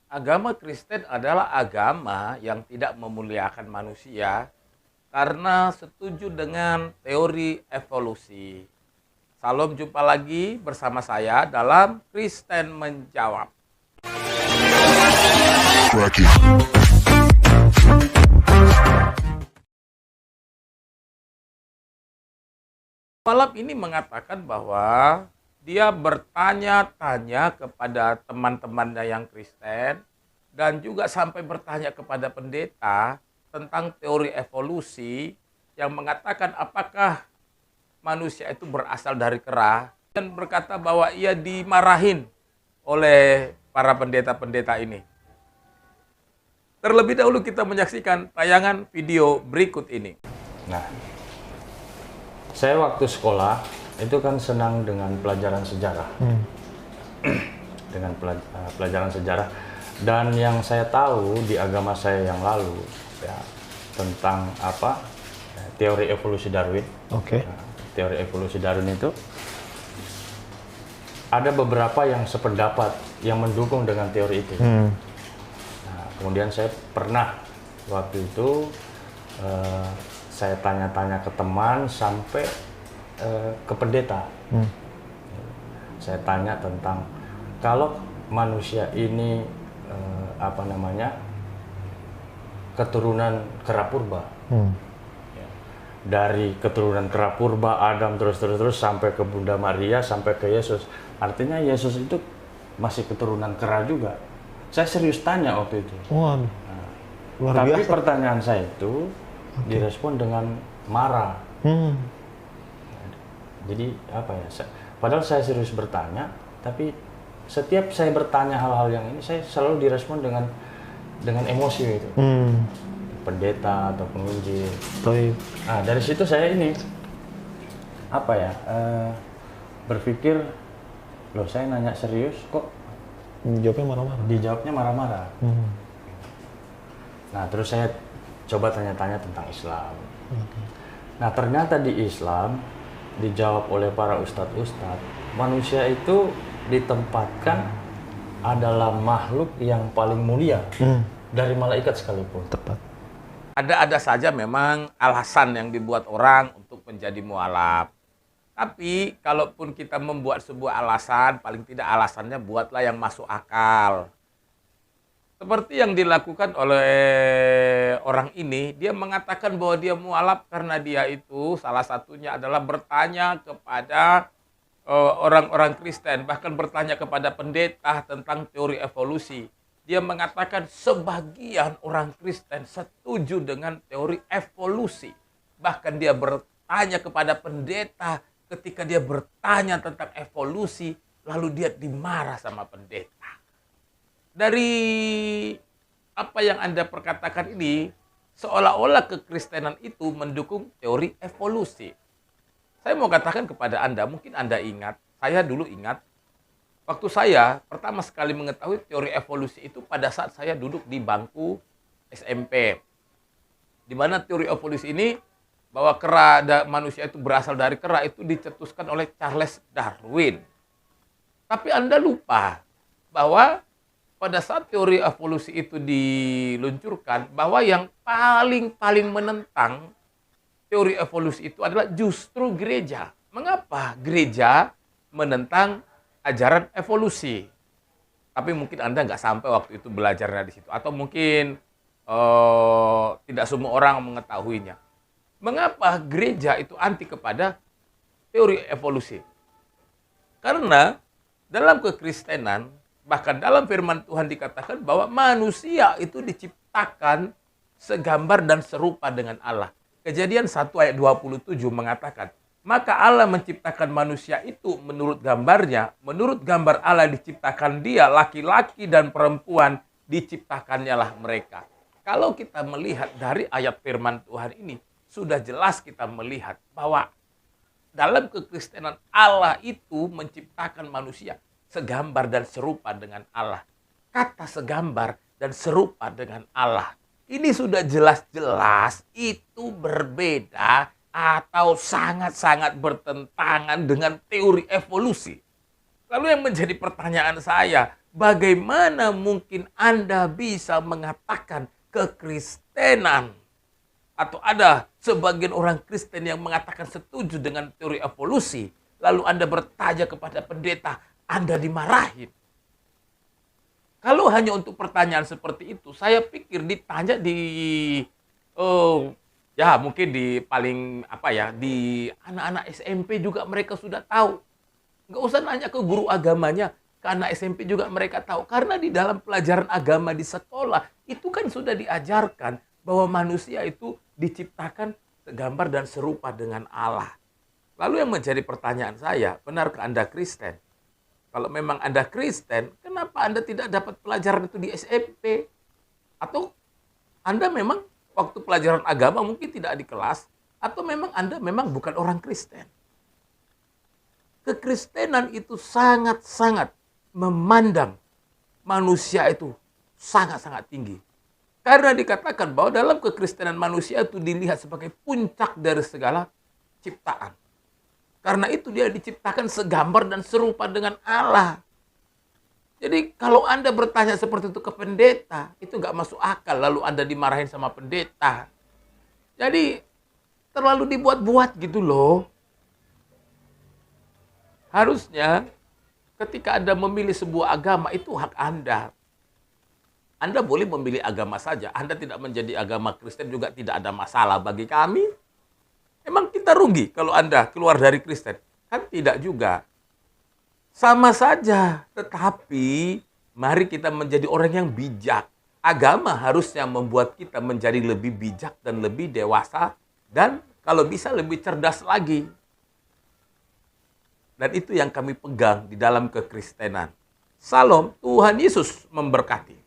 Agama Kristen adalah agama yang tidak memuliakan manusia karena setuju dengan teori evolusi. Salam, jumpa lagi bersama saya dalam Kristen Menjawab. Malam ini mengatakan bahwa dia bertanya-tanya kepada teman-temannya yang Kristen dan juga sampai bertanya kepada pendeta tentang teori evolusi yang mengatakan apakah manusia itu berasal dari kera, dan berkata bahwa ia dimarahin oleh para pendeta-pendeta ini. Terlebih dahulu kita menyaksikan tayangan video berikut ini. Nah, saya waktu sekolah itu kan senang dengan pelajaran sejarah, dengan pelajaran sejarah. Dan yang saya tahu di agama saya yang lalu, ya, tentang teori evolusi Darwin. Oke. Nah, teori evolusi Darwin itu ada beberapa yang sependapat yang mendukung dengan teori itu. Nah, kemudian saya pernah waktu itu saya tanya-tanya ke teman sampai ke pendeta. Saya tanya tentang kalau manusia ini keturunan kera purba. Ya. Dari keturunan kera purba, Adam terus sampai ke Bunda Maria, sampai ke Yesus. Artinya Yesus itu masih keturunan kera juga. Saya serius tanya waktu itu. Waduh. Luar Tapi biasa. pertanyaan saya itu direspon dengan marah. Jadi padahal saya serius bertanya, tapi setiap saya bertanya hal-hal yang ini, saya selalu direspon dengan emosi itu. Pendeta atau penginjil. Nah, dari situ saya berpikir, loh, saya nanya serius kok Jawabnya marah-marah. dijawabnya marah-marah. Nah, terus saya coba tanya-tanya tentang Islam. Nah, ternyata di Islam dijawab oleh para ustadz-ustadz, manusia itu ditempatkan adalah makhluk yang paling mulia dari malaikat sekalipun. Tepat. Ada saja memang alasan yang dibuat orang untuk menjadi mualaf. Tapi kalaupun kita membuat sebuah alasan, paling tidak alasannya buatlah yang masuk akal. Seperti yang dilakukan oleh orang ini, dia mengatakan bahwa dia mualaf karena dia itu salah satunya adalah bertanya kepada orang-orang Kristen, bahkan bertanya kepada pendeta tentang teori evolusi. Dia mengatakan sebagian orang Kristen setuju dengan teori evolusi. Bahkan dia bertanya kepada pendeta ketika dia bertanya tentang evolusi, lalu dia dimarah sama pendeta. Dari apa yang Anda perkatakan ini, seolah-olah kekristenan itu mendukung teori evolusi. Saya mau katakan kepada Anda, mungkin Anda ingat, saya dulu ingat, waktu saya pertama sekali mengetahui teori evolusi itu pada saat saya duduk di bangku SMP. Di mana teori evolusi ini, bahwa manusia itu berasal dari kera, itu dicetuskan oleh Charles Darwin. Tapi Anda lupa bahwa pada saat teori evolusi itu diluncurkan, bahwa yang paling menentang teori evolusi itu adalah justru gereja. Mengapa gereja menentang ajaran evolusi? Tapi mungkin Anda nggak sampai waktu itu belajarnya di situ. Atau mungkin tidak semua orang mengetahuinya. Mengapa gereja itu anti kepada teori evolusi? Karena dalam kekristenan, bahkan dalam firman Tuhan dikatakan bahwa manusia itu diciptakan segambar dan serupa dengan Allah. Kejadian 1 ayat 27 mengatakan, maka Allah menciptakan manusia itu menurut gambarnya, menurut gambar Allah diciptakan dia, laki-laki dan perempuan diciptakannya lah mereka. Kalau kita melihat dari ayat firman Tuhan ini, sudah jelas kita melihat bahwa dalam kekristenan Allah itu menciptakan manusia segambar dan serupa dengan Allah. Kata segambar dan serupa dengan Allah, ini sudah jelas-jelas itu berbeda atau sangat-sangat bertentangan dengan teori evolusi. Lalu yang menjadi pertanyaan saya, bagaimana mungkin Anda bisa mengatakan kekristenan, atau ada sebagian orang Kristen yang mengatakan setuju dengan teori evolusi, lalu Anda bertanya kepada pendeta, Anda dimarahin. Kalau hanya untuk pertanyaan seperti itu, saya pikir ditanya ya mungkin di paling di anak-anak SMP juga mereka sudah tahu. Nggak usah nanya ke guru agamanya, ke anak SMP juga mereka tahu. Karena di dalam pelajaran agama di sekolah, itu kan sudah diajarkan bahwa manusia itu diciptakan segambar dan serupa dengan Allah. Lalu yang menjadi pertanyaan saya, benarkah Anda Kristen? Kalau memang Anda Kristen, kenapa Anda tidak dapat pelajaran itu di SMP? Atau Anda memang waktu pelajaran agama mungkin tidak di kelas, atau memang Anda memang bukan orang Kristen? Kekristenan itu sangat-sangat memandang manusia itu sangat-sangat tinggi. Karena dikatakan bahwa dalam kekristenan manusia itu dilihat sebagai puncak dari segala ciptaan. Karena itu dia diciptakan segambar dan serupa dengan Allah. Jadi kalau Anda bertanya seperti itu ke pendeta, itu nggak masuk akal. Lalu Anda dimarahin sama pendeta. Jadi terlalu dibuat-buat gitu loh. Harusnya ketika Anda memilih sebuah agama, itu hak Anda. Anda boleh memilih agama saja. Anda tidak menjadi agama Kristen juga tidak ada masalah bagi kami. Emang kita rugi kalau Anda keluar dari Kristen? Kan tidak juga. Sama saja, tetapi mari kita menjadi orang yang bijak. Agama harusnya membuat kita menjadi lebih bijak dan lebih dewasa dan kalau bisa lebih cerdas lagi. Dan itu yang kami pegang di dalam kekristenan. Salam, Tuhan Yesus memberkati.